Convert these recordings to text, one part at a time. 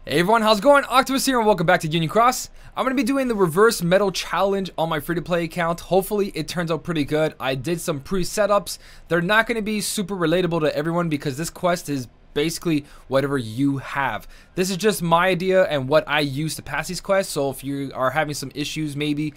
Hey everyone, how's it going? Octopus here and welcome back to Union Cross. I'm going to be doing the reverse medal challenge on my free-to-play account. Hopefully it turns out pretty good. I did some pre-setups. They're not going to be super relatable to everyone because this quest is basically whatever you have. This is just my idea and what I use to pass these quests. So if you are having some issues, maybe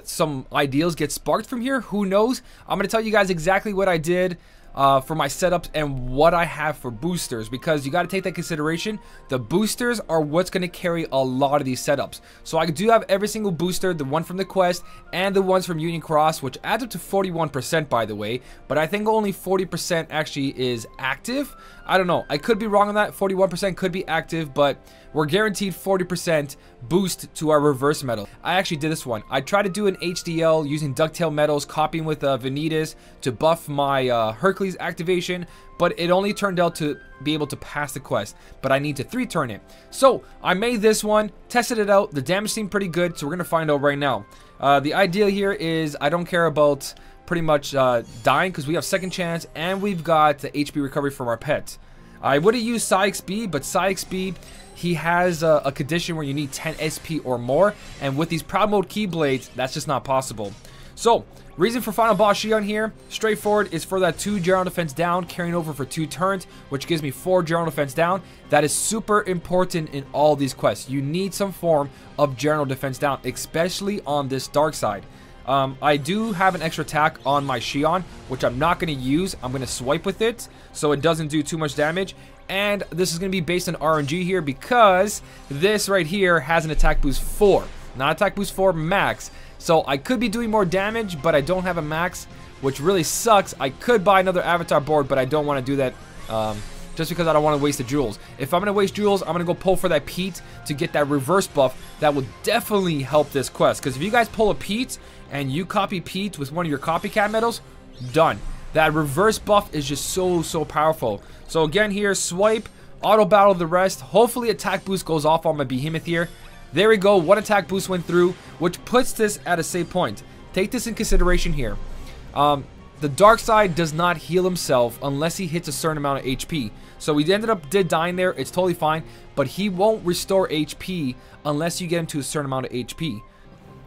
some ideas get sparked from here, who knows? I'm going to tell you guys exactly what I did for my setups and what I have for boosters, because you got to take that consideration. The boosters are what's going to carry a lot of these setups. So I do have every single booster, the one from the quest and the ones from Union Cross, which adds up to 41% by the way, but I think only 40% actually is active. I don't know, I could be wrong on that. 41% could be active, but we're guaranteed 40% boost to our reverse medal. I actually did this one. I tried to do an HDL using ducktail medals, copying with Vanitas to buff my Hercules activation, but it only turned out to be able to pass the quest, but I need to 3-turn it. So I made this one, tested it out, the damage seemed pretty good, so we're gonna find out right now. The idea here is I don't care about pretty much dying because we have second chance and we've got the HP recovery from our pet. I would have used SmellyOctopus, but SmellyOctopus, he has a condition where you need 10 SP or more, and with these Proud Mode Keyblades, that's just not possible. So, reason for Final Boss Shion here, straightforward, is for that 2 general defense down, carrying over for 2 turns, which gives me 4 general defense down. That is super important in all these quests. You need some form of general defense down, especially on this dark side. I do have an extra attack on my Shion, which I'm not going to use. I'm going to swipe with it so it doesn't do too much damage. And this is going to be based on RNG here because this right here has an attack boost 4, not attack boost 4 max. So I could be doing more damage, but I don't have a max, which really sucks. I could buy another avatar board, but I don't want to do that just because I don't want to waste the jewels. If I'm going to waste jewels, I'm going to go pull for that Pete to get that reverse buff. That will definitely help this quest, because if you guys pull a Pete and you copy Pete with one of your copycat medals, done. That reverse buff is just so powerful. So again here, swipe, auto battle the rest. Hopefully attack boost goes off on my behemoth here. There we go, one attack boost went through, which puts this at a safe point. Take this in consideration here. The dark side does not heal himself unless he hits a certain amount of HP. So he ended up dying there, it's totally fine, but he won't restore HP unless you get him to a certain amount of HP.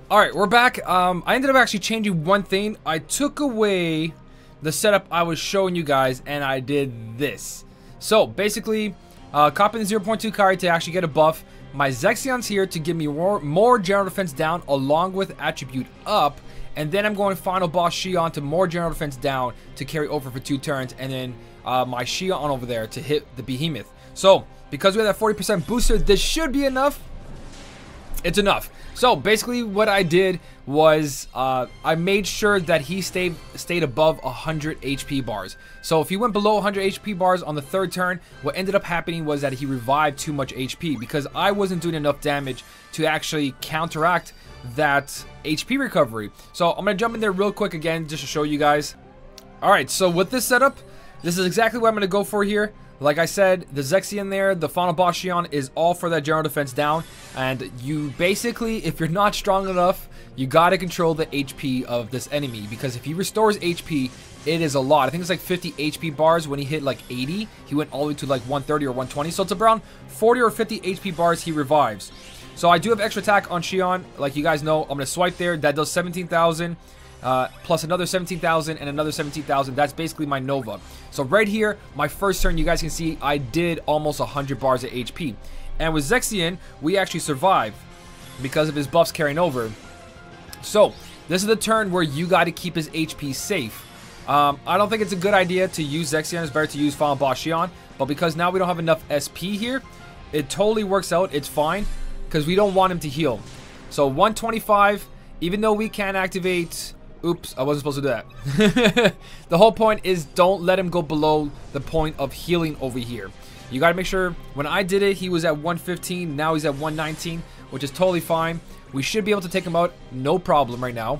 Alright, we're back. I ended up actually changing one thing. I took away the setup I was showing you guys and I did this. So basically, copying the 0.2 card to actually get a buff. My Zexion's here to give me more general defense down along with attribute up, and then I'm going Final Boss Shion to more general defense down to carry over for 2 turns, and then my Shion over there to hit the behemoth. So because we have that 40% booster, this should be enough. It's enough. So basically what I did was I made sure that he stayed above 100 HP bars. So if he went below 100 HP bars on the 3rd turn, what ended up happening was that he revived too much HP because I wasn't doing enough damage to actually counteract that HP recovery. So I'm going to jump in there real quick again just to show you guys. Alright, so with this setup, this is exactly what I'm going to go for here. Like I said, the Zexion there, the Final Boss Shion is all for that general defense down. And you basically, if you're not strong enough, you gotta control the HP of this enemy. Because if he restores HP, it is a lot. I think it's like 50 HP bars. When he hit like 80, he went all the way to like 130 or 120. So it's around 40 or 50 HP bars he revives. So I do have extra attack on Shion. Like you guys know, I'm gonna swipe there. That does 17,000. Plus another 17,000 and another 17,000. That's basically my Nova. So right here, my first turn, you guys can see I did almost 100 bars of HP. And with Zexion, we actually survived because of his buffs carrying over. So this is the turn where you got to keep his HP safe. I don't think it's a good idea to use Zexion. It's better to use Final Boss Shion. But because now we don't have enough SP here, it totally works out. It's fine because we don't want him to heal. So 125, even though we can activate... Oops, I wasn't supposed to do that. The whole point is don't let him go below the point of healing over here. You got to make sure, when I did it, he was at 115. Now he's at 119, which is totally fine. We should be able to take him out, no problem right now.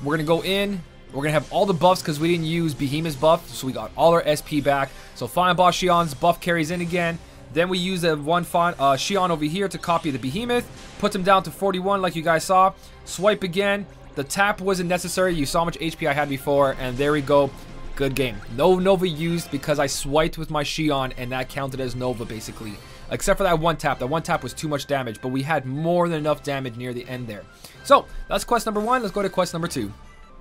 We're going to go in. We're going to have all the buffs because we didn't use Behemoth's buff, so we got all our SP back. So Final Boss Shion's buff carries in again. Then we use the one Shion over here to copy the Behemoth. Puts him down to 41 like you guys saw. Swipe again. The tap wasn't necessary. You saw how much HP I had before, and there we go. Good game. No Nova used because I swiped with my Shion, and that counted as Nova basically. except for that one tap. That one tap was too much damage, but we had more than enough damage near the end there. So that's quest number 1. Let's go to quest number 2.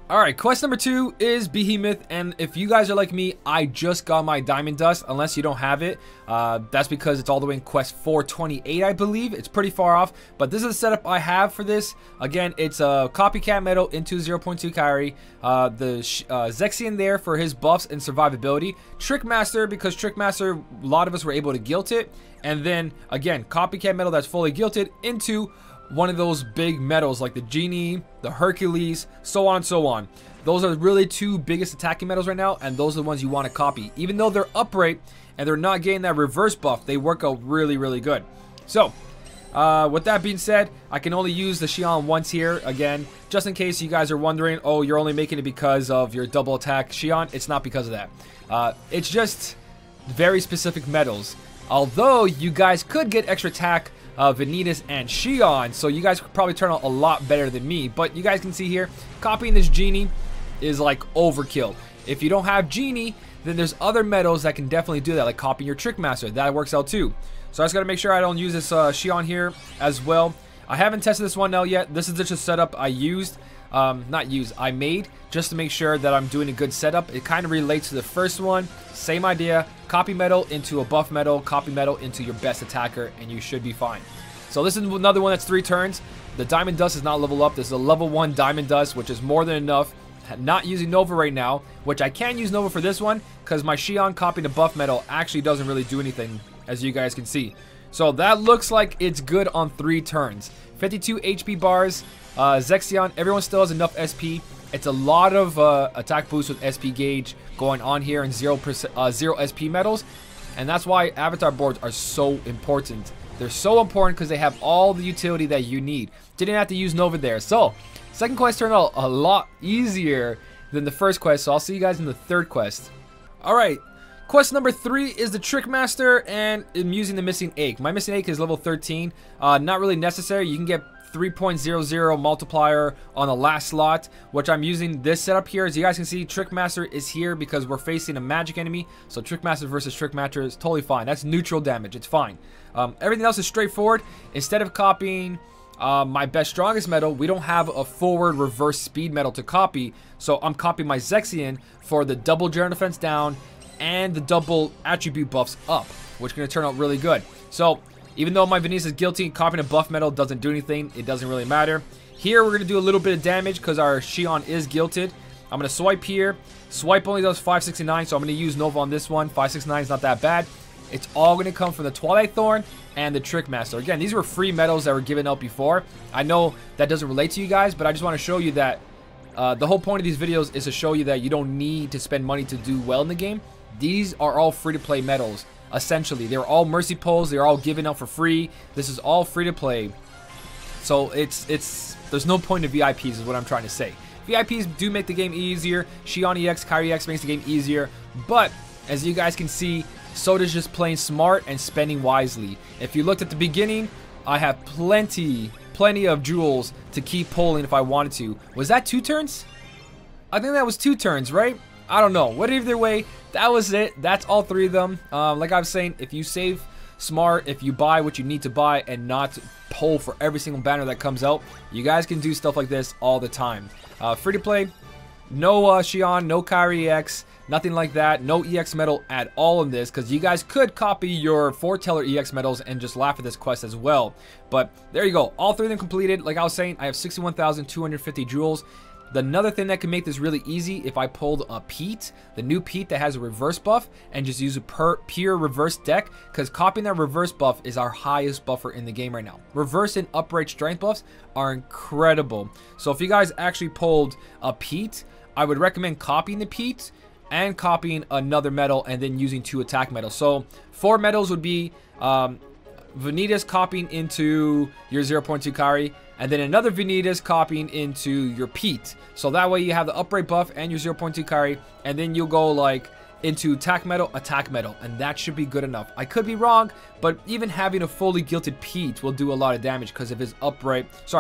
Alright, quest number 2 is Behemoth, and if you guys are like me, I just got my Diamond Dust, unless you don't have it. That's because it's all the way in quest 428, I believe. It's pretty far off, but this is the setup I have for this. Again, it's a Copycat Medal into 0.2 carry, the Zexion there for his buffs and survivability, Trickmaster, because Trickmaster, a lot of us were able to guilt it, and then, again, Copycat Medal that's fully guilted into one of those big medals like the Genie, the Hercules, so on and so on. Those are really 2 biggest attacking medals right now, and those are the ones you want to copy. Even though they're upright and they're not getting that reverse buff, they work out really, really good. So, with that being said, I can only use the Xion once here. Again, just in case you guys are wondering, oh, you're only making it because of your double attack Xion. It's not because of that. It's just very specific medals. Although, you guys could get extra attack Vanitas and Xion, so you guys could probably turn out a lot better than me. But you guys can see here, copying this Genie is like overkill. If you don't have Genie, then there's other medals that can definitely do that, like copying your Trickmaster. That works out too. So I just gotta make sure I don't use this Xion here as well. I haven't tested this one out yet. This is just a setup I used. I made just to make sure that I'm doing a good setup. It kind of relates to the first one. Same idea. Copy medal into a buff medal, copy medal into your best attacker, and you should be fine. So this is another one that's 3 turns. The Diamond Dust is not level up. This is a level 1 Diamond Dust, which is more than enough. Not using Nova right now, which I can use Nova for this one, because my Xion copying the buff medal actually doesn't really do anything, as you guys can see. So that looks like it's good on 3 turns. 52 HP bars. Zexion, everyone still has enough SP. It's a lot of attack boost with SP gauge going on here and 0 SP medals. And that's why avatar boards are so important. They're so important because they have all the utility that you need. Didn't have to use Nova there. So, second quest turned out a lot easier than the first quest. So I'll see you guys in the third quest. Alright. Quest number 3 is the Trickmaster, and I'm using the Missing Ache. My Missing Ache is level 13. Not really necessary. You can get 3.00 multiplier on the last slot, which I'm using this setup here. As you guys can see, Trickmaster is here because we're facing a magic enemy. So Trickmaster versus Trickmaster is totally fine. That's neutral damage. It's fine. Everything else is straightforward. Instead of copying my best strongest medal, we don't have a forward reverse speed medal to copy. So I'm copying my Zexion for the double general defense down and the double attribute buffs up, which is going to turn out really good. So even though my Vanitas is guilty, copying a buff medal doesn't do anything. It doesn't really matter. Here, we're going to do a little bit of damage because our Xion is guilted. I'm going to swipe here. Swipe only does 569, so I'm going to use Nova on this one. 569 is not that bad. It's all going to come from the Twilight Thorn and the Trickmaster. Again, these were free medals that were given out before. I know that doesn't relate to you guys, but I just want to show you that the whole point of these videos is to show you that you don't need to spend money to do well in the game. These are all free-to-play medals. Essentially, they're all mercy pulls. They're all given out for free. This is all free to play. So there's no point of VIPs is what I'm trying to say. VIPs do make the game easier. Xion EX, Kyrie EX makes the game easier. But as you guys can see, so does just playing smart and spending wisely. If you looked at the beginning, I have plenty of jewels to keep pulling if I wanted to. Was that 2 turns? I think that was 2 turns, right? I don't know. Whatever way, that was it. That's all 3 of them. Like I was saying, if you save smart, if you buy what you need to buy and not pull for every single banner that comes out, you guys can do stuff like this all the time. Free to play, no Xion, no Kyrie EX, nothing like that. No EX medal at all in this, because you guys could copy your foreteller EX medals and just laugh at this quest as well. But there you go. All 3 of them completed. Like I was saying, I have 61,250 jewels. Another thing that can make this really easy, if I pulled a Pete, the new Pete that has a reverse buff, and just use a pure reverse deck, because copying that reverse buff is our highest buffer in the game right now. Reverse and upright strength buffs are incredible. So if you guys actually pulled a Pete, I would recommend copying the Pete and copying another medal and then using 2 attack medals. So 4 medals would be Vanitas copying into your 0.2 Kari, and then another Vanitas copying into your Pete. So that way you have the upright buff and your 0.2 Kari, and then you'll go like into attack medal, and that should be good enough. I could be wrong, but even having a fully guilted Pete will do a lot of damage because of his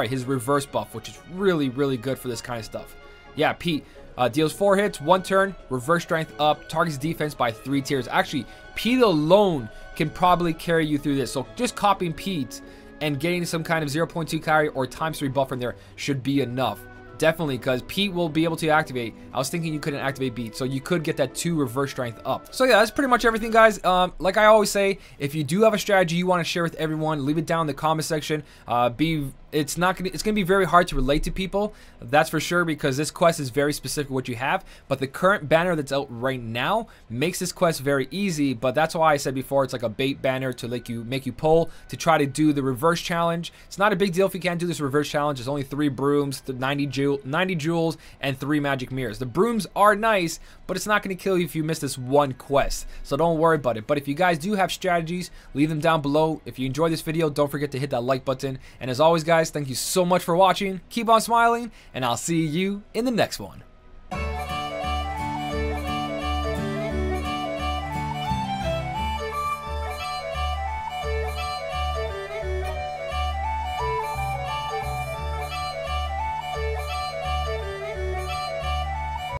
his reverse buff, which is really, really good for this kind of stuff. Yeah, Pete deals 4 hits, 1 turn, reverse strength up, targets defense by 3 tiers. Actually, Pete alone can probably carry you through this. So just copying Pete and getting some kind of 0.2 carry or ×3 buffer in there should be enough. Definitely, because Pete will be able to activate. I was thinking you couldn't activate Beat, so you could get that 2 reverse strength up. So yeah, that's pretty much everything, guys. Like I always say, if you do have a strategy you want to share with everyone, leave it down in the comment section. It's gonna be very hard to relate to people, that's for sure, because this quest is very specific what you have. But the current banner that's out right now makes this quest very easy. But that's why I said before, it's like a bait banner to make you pull to try to do the reverse challenge. It's not a big deal if you can't do this reverse challenge. There's only 3 brooms, 90 jewels, and 3 magic mirrors. The brooms are nice, but it's not going to kill you if you miss this one quest, so don't worry about it. But if you guys do have strategies, leave them down below. If you enjoyed this video, don't forget to hit that like button. And as always, guys, thank you so much for watching. Keep on smiling, and I'll see you in the next one.